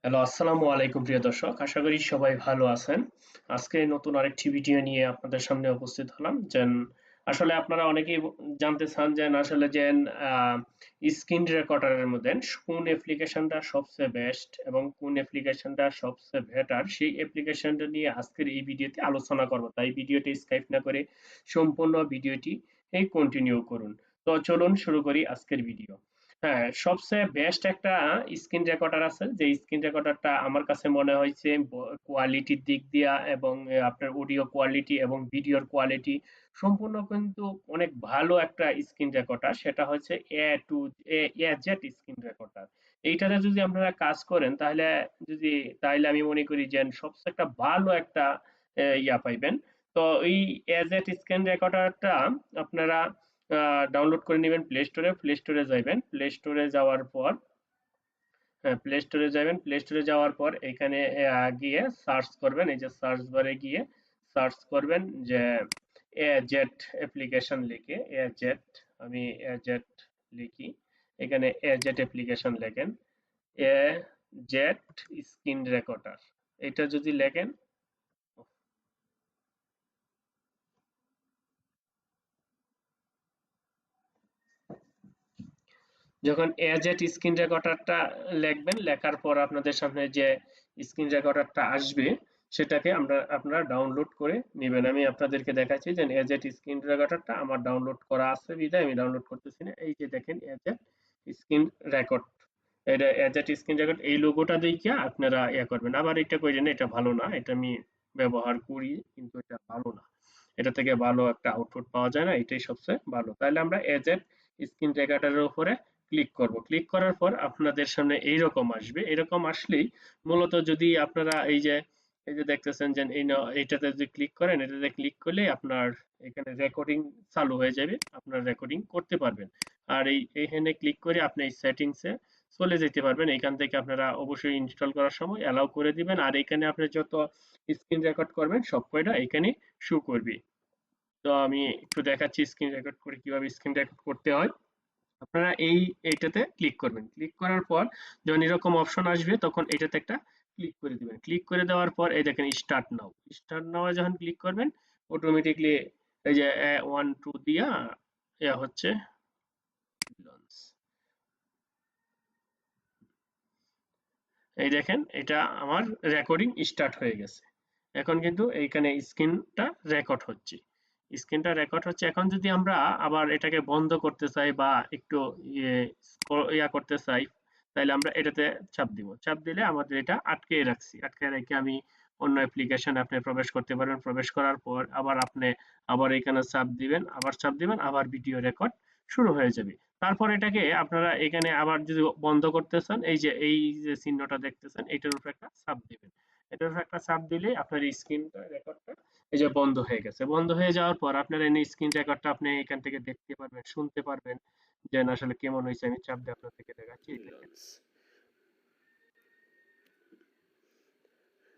Hello, আসসালামু আলাইকুম প্রিয় দর্শক। আশা করি সবাই ভালো আছেন। আজকে নতুন আরেকটি ভিডিও নিয়ে আপনাদের সামনে উপস্থিত হলাম। আসলে আপনারা অনেকেই জানতে চান স্ক্রিন রেকর্ডারের মধ্যে কোন অ্যাপ্লিকেশনটা সবচেয়ে বেস্ট এবং কোন অ্যাপ্লিকেশনটা সবচেয়ে বেটার সেই অ্যাপ্লিকেশনটা নিয়ে আজকের এই ভিডিওতে আলোচনা করব। তাই ভিডিওটি স্কিপ না করে সম্পূর্ণ ভিডিওটি কন্টিনিউ করুন। তো চলুন শুরু করি আজকের ভিডিও। হ্যাঁ, সবচেয়ে বেস্ট একটা স্ক্রিন রেকর্ডার আছে, যে স্ক্রিন রেকর্ডারটা আমার কাছে মনে হয়েছে কোয়ালিটির দিক দিয়া এবং আপনার অডিও কোয়ালিটি এবং ভিডিওর কোয়ালিটি সম্পূর্ণ কিন্তু অনেক ভালো একটা স্ক্রিন রেকর্ডার। সেটা হচ্ছে এ জেড স্ক্রিন রেকর্ডার। এইটাতে যদি আপনারা কাজ করেন তাহলে আমি মনে করি যে সবচেয়ে একটা ভালো একটা ইয়া পাইবেন। তো এই এ জেড স্ক্রিন রেকর্ডারটা আপনারা ডাউনলোড করে নেবেন প্লে স্টোরে যাবেন। প্লে স্টোরে যাওয়ার পর এখানে গিয়ে সার্চ করবেন। এই যে সার্চ বারে গিয়ে সার্চ করবেন যে জেড অ্যাপ্লিকেশন লিখে জেড আমি জেড লিখি। এখানে জেড অ্যাপ্লিকেশন লেখেন, এ জেড স্ক্রিন রেকর্ডার। এটা যদি লেখেন, যখন এজেট স্ক্রিন রেকর্ডারটা লিখবেন, লেখার পর আপনাদের সামনে যে স্ক্রিন রেকর্ডারটা আসবে সেটাকে আপনারা ডাউনলোড করে নেবেন। আমি আপনাদেরকে দেখাচ্ছি যে এজেট স্ক্রিন রেকর্ডারটা আমার ডাউনলোড করা আছে বিধায় আমি ডাউনলোড করতেছি না। এই যে দেখেন এজেট স্ক্রিন রেকর্ড, এটা এজেট স্ক্রিন রেকর্ড, এই লোগোটা দেখিয়া আপনারা করবেন। আবার এটা কইরেন এটা ভালো না, এটা আমি ব্যবহার করি কিন্তু এটা ভালো না, এটা থেকে ভালো একটা আউটপুট পাওয়া যায় না, এটাই সবচেয়ে ভালো। তাহলে আমরা এজেট স্ক্রিন রেকর্ডারের উপরে ক্লিক করব। ক্লিক করার পর আপনাদের সামনে এইরকম আসবে। এরকম আসলেই মূলত যদি আপনারা এই যে দেখতেছেন যে এইটাতে যদি ক্লিক করেন, এটাতে ক্লিক করলে আপনার এখানে রেকর্ডিং চালু হয়ে যাবে, আপনার রেকর্ডিং করতে পারবেন। আর এইখানে ক্লিক করে আপনি এই সেটিংসে চলে যেতে পারবেন। এখান থেকে আপনারা অবশ্যই ইনস্টল করার সময় অ্যালাউ করে দিবেন। আর এখানে আপনি যত স্ক্রিন রেকর্ড করবেন সব কয়টা এখানে শো করবে। তো আমি একটু দেখাচ্ছি স্ক্রিন রেকর্ড করে কিভাবে স্ক্রিন রেকর্ড করতে হয়। আপনারা এইটাতে ক্লিক করবেন। ক্লিক করার পর যখন এরকম অপশন আসবে তখন এটাতে একটা ক্লিক করে দিবেন। ক্লিক করে দেওয়ার পর এই দেখেন স্টার্ট নাও যখন ক্লিক করবেন অটোমেটিকলি এই যে 1 2 দিয়া হচ্ছে লঞ্চ। এই দেখেন এটা আমার রেকর্ডিং স্টার্ট হয়ে গেছে। এখন কিন্তু এইখানে স্ক্রিনটা রেকর্ড হচ্ছে। এখন যদি আমরা আবার এটাকে বন্ধ করতে চাই বা একটু ইয়ে করতে চাই, তাহলে আমরা এটাতে চাপ দিব। চাপ দিলে আমাদের এটা আটকে রেখে আমি অন্য অ্যাপ্লিকেশন আপনি প্রবেশ করতে পারবেন। প্রবেশ করার পর আবার এখানে চাপ দিবেন, আবার ভিডিও রেকর্ড শুরু হয়ে যাবে। তারপর এটাকে আপনারা এখানে আবার যদি বন্ধ করতে চান, এই যে চিহ্নটা দেখতেছেন এটার উপর একটা চাপ দিবেন। এটার উপর একটা চাপ দিলে আপনার স্ক্রিনটা রেকর্ডটা এই যে বন্ধ হয়ে গেছে। বন্ধ হয়ে যাওয়ার পর আপনার এই স্ক্রিন রেকর্ডটা আপনি এখান থেকে দেখতে পারবেন, শুনতে পারবেন যে না আসলে কেমন হয়েছে। আমি চাপ দিয়ে আপনাদেরকে দেখাচ্ছি। এই দেখেন,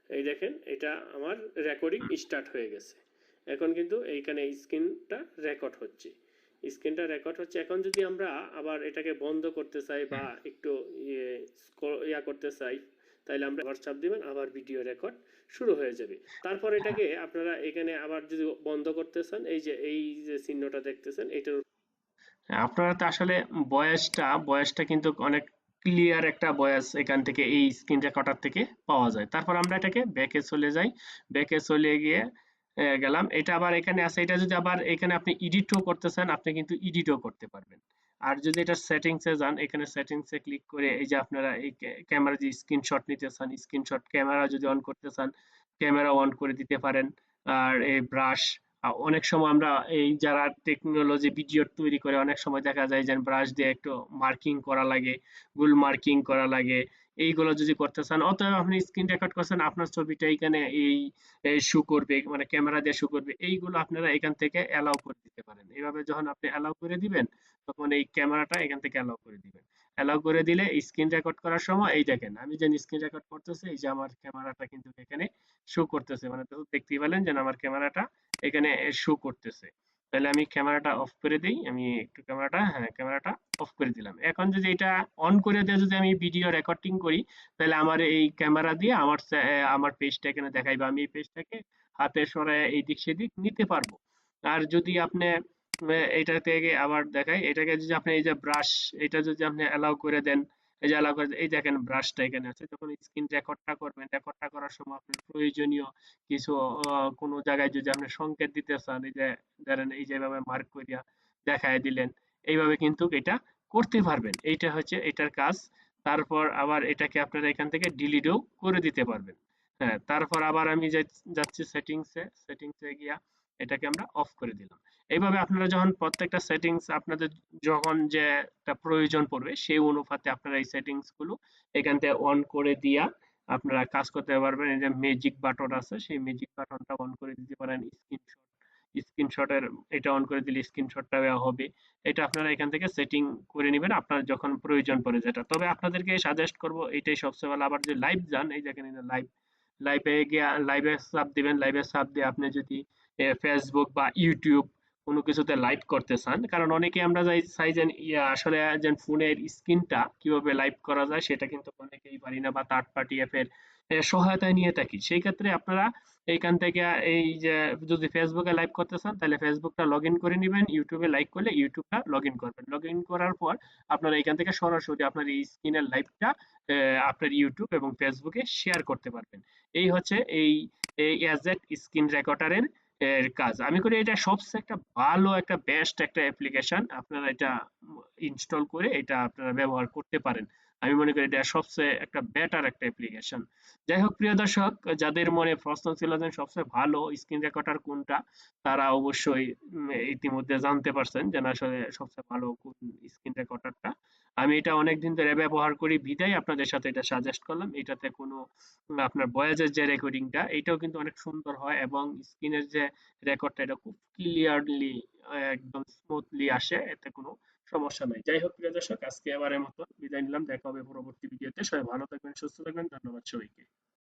এই দেখেন এটা আমার রেকর্ডিং স্টার্ট হয়ে গেছে। এখন কিন্তু এইখানে স্ক্রিনটা রেকর্ড হচ্ছে। এখন যদি আমরা আবার এটাকে বন্ধ করতে চাই বা একটু করতে চাই, তাহলে আমরা আবার চাপ দিবেন, আবার ভিডিও রেকর্ড শুরু হয়ে যাবে। তারপর এটাকে আপনারা এখানে আবার যদি বন্ধ করতে চান, এই যে চিহ্নটা দেখতেছেন এটার, আপনারা তো আসলে বয়সটা কিন্তু অনেক ক্লিয়ার একটা বয়স এখান থেকে এই স্ক্রিন রেকর্ডার থেকে পাওয়া যায়। তারপর আমরা এটাকে ব্যাকে চলে যাই। ব্যাকে চলে গিয়ে গেলাম। এটা আবার এখানে আছে, এটা যদি আবার এখানে আপনি এডিটও করতে চান আপনি কিন্তু এডিটও করতে পারবেন। আর যদি এটা সেটিংসে যান, এখানে সেটিংসে ক্লিক করে এই যে আপনারা এই ক্যামেরা যে স্ক্রিনশট নিতে চান, স্ক্রিনশট ক্যামেরা যদি অন করতে চান ক্যামেরা অন করে দিতে পারেন। আর এই ব্রাশ, অনেক সময় আমরা এই যারা টেকনোলজি ভিডিও তৈরি করে অনেক সময় দেখা যায় যে ব্রাশ দিয়ে একটু মার্কিং করা লাগে, ভুল মার্কিং করা লাগে। এইগুলো যদি করতে চান, অতএব আপনি স্ক্রিন রেকর্ড করছেন আপনার ছবিটা এখানে এই শো করবে, মানে ক্যামেরা দিয়ে শো করবে, এইগুলো আপনারা এখান থেকে অ্যালাউ করে দিতে পারেন। এইভাবে যখন আপনি অ্যালাউ করে দিবেন তখন এই ক্যামেরাটা এখান থেকে অ্যালাউ করে দিবেন। অ্যালাউ করে দিলে স্ক্রিন রেকর্ড করার সময় এই দেখেন আমি যে স্ক্রিন রেকর্ড করতেছি, এই যে আমার ক্যামেরাটা কিন্তু এখানে শো করতেছে, মানে তো দেখতেই পেলেন যে আমার ক্যামেরাটা এখানে শো করতেছে। তাহলে আমি ক্যামেরাটা অফ করে দিই, আমি একটু ক্যামেরাটা অফ করে দিলাম। এখন যদি এটা অন করে দিয়ে যদি আমি ভিডিও রেকর্ডিং করি, তাহলে আমার এই ক্যামেরা দিয়ে আমার পেজটা এখানে দেখাইবে, আমি এই পেজটাকে হাতে সরায় এইদিক সেদিক নিতে পারবো। আর যদি আপনি এটা থেকে আবার দেখাই, এটাকে যদি আপনি এই যে ব্রাশ, এটা যদি আপনি অ্যালাউ করে দেন, এই যে অ্যালাউ করে এই দেখেন ব্রাশটা এখানে আছে, যখন স্ক্রিন রেকর্ডটা করবেন, রেকর্ডটা করার সময় আপনার প্রয়োজনীয় কিছু কোনো জায়গায় যদি আপনি সংকেত দিতে চান, এই যে ধরেন এই যেভাবে মার্ক করিয়া দেখায় দিলেন, এইভাবে কিন্তু এটা করতে পারবেন। এইটা হচ্ছে এটার কাজ। তারপর আবার এটাকে আপনারা এখান থেকে ডিলিটও করে দিতে পারবেন। হ্যাঁ, তারপর আবার আমি যাচ্ছি সেটিংসে গিয়া এটাকে আমরা অফ করে দিলাম। এইভাবে আপনারা যখন প্রত্যেকটা সেটিংস আপনাদের যখন যে একটা প্রয়োজন পড়বে, সেই অনুপাতে আপনারা এই সেটিংস গুলো এখান থেকে অন করে দিয়া আপনারা কাজ করতে পারবেন। এই যে ম্যাজিক বাটন আছে, সেই ম্যাজিক বাটনটা অন করে দিতে পারেন। স্ক্রিনশটের এটা অন করে দিলে স্ক্রিনশটটা হবে। এটা আপনারা এখান থেকে সেটিং করে নেবেন আপনার যখন প্রয়োজন পড়ে যেটা। তবে আপনাদেরকে সাজেস্ট করব এটাই সবচেয়ে ভালো। আবার যে লাইভ যান, এই দেখেন লাইভ, লাইভে গিয়ে লাইভে চাপ দিবেন। লাইভে চাপ দিয়ে আপনি যদি ফেসবুক বা ইউটিউব কোনো কিছুতে লাইভ করতে চান, কারণ অনেকে আমরা চাই যে আসলে যে ফোনের স্ক্রিনটা কিভাবে লাইভ করা যায় সেটা কিন্তু অনেকেই পারি না, বা থার্ড পার্টি অ্যাপের সহায়তায় নিয়ে থাকি। সেই ক্ষেত্রে আপনারা এইখান থেকে এই যে যদি ফেসবুকে লাইভ করতে চান, তাহলে ফেসবুকটা লগ ইন করে নেবেন, ইউটিউবে লাইক করলে ইউটিউবটা লগ ইন করবেন। লগ ইন করার পর আপনারা এখান থেকে সরাসরি আপনার এই স্ক্রিনের লাইভটা আপনার ইউটিউব এবং ফেসবুকে শেয়ার করতে পারবেন। এই হচ্ছে এই এজেট স্ক্রিন রেকর্ডারের কাজ। আমি করি এটা সবচেয়ে একটা ভালো একটা বেস্ট একটা অ্যাপ্লিকেশন। আপনারা এটা ইনস্টল করে এটা আপনারা ব্যবহার করতে পারেন। আমি মনে করি এটা সবচেয়ে একটা বেটার একটা অ্যাপ্লিকেশন। যাই হোক প্রিয় দর্শক, যাদের মনে প্রশ্ন ছিল যে সবচেয়ে ভালো স্ক্রিন রেকর্ডার কোনটা, তারা অবশ্যই ইতিমধ্যে জানতে পারছেন যে না আসলে সবচেয়ে ভালো কোন স্ক্রিন রেকর্ডারটা। আমি এটা অনেকদিন ধরে ব্যবহার করি বিধায় আপনাদের সাথে এটা সাজেস্ট করলাম। এটাতে কোনো আপনার ভয়েসের যে রেকর্ডিংটা, এটাও কিন্তু অনেক সুন্দর হয়, এবং স্ক্রিনের যে রেকর্ডটা এটা খুব ক্লিয়ারলি একদম স্মুথলি আসে, এতে কোনো সমস্যা নাই। যাই হোক প্রিয় দর্শক, আজকে এবারের মতো বিদায় নিলাম। দেখা হবে পরবর্তী ভিডিওতে। সবাই ভালো থাকবেন, সুস্থ থাকবেন। ধন্যবাদ সবাইকে।